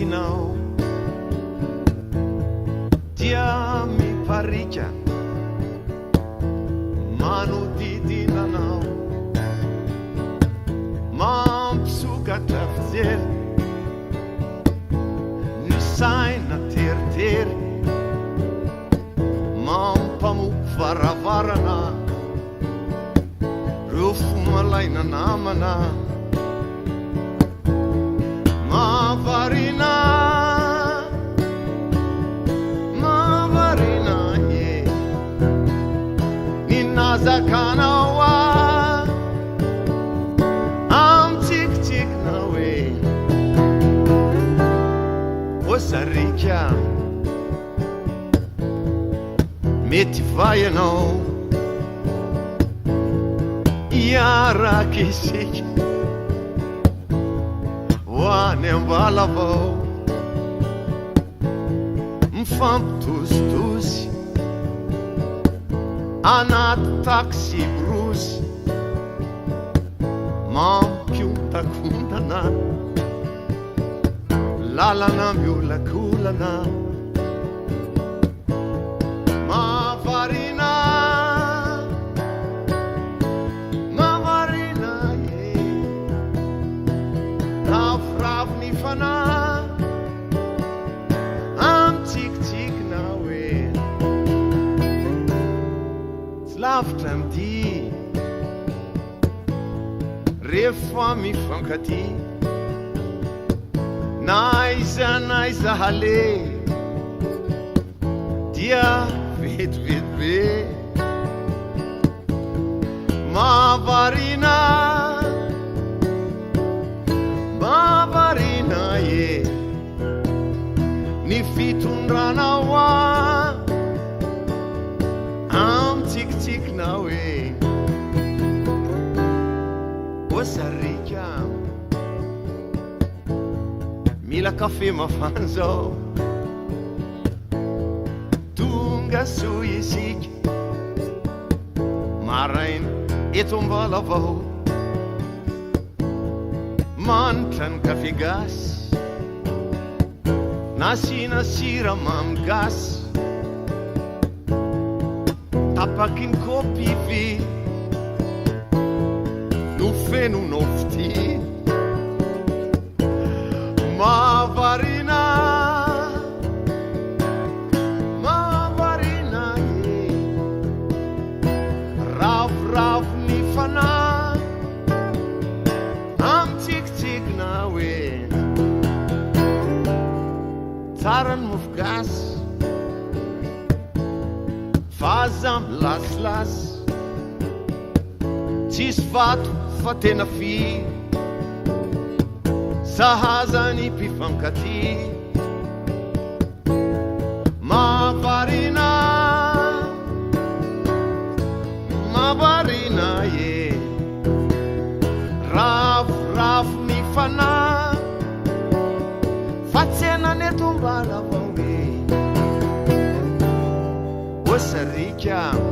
fitinao dia miparika manodidinanao mampisokatra fijery ny saina teritery mampamoko varavarana reo fomalaina namana mavarina ye ninazakanao amtsikitsiknao e o Sariaka mety vai ianao iaraka isika hoany ambala avao mifampitositosy anaty taxi brosy mampiontakondana lalana miolakolana mavarina ye ravoravo ny fanahy amtsikitsiknao e tsy lavitra midi rehefa mifankaty naiza hale dia vetivety be mavarina ye ny fitondranao amtsikitsiknao e o Sariaka mila kafe mafana zao tonga soa isika maraina eto ambala avao manitra ny kafe gasy nasina sira mamgasy tapaky ny kopy vy no fenonao fity mavarina ye ravoravo ny fanahy amtsikitsiknao e tsara ny mofo gasy faza milasilasy tsisy vato fa tena firy sahaza ny mpifankaty mavarina ye ravoravo ny fanahy fa tsena neto mbala avao e o Sariaka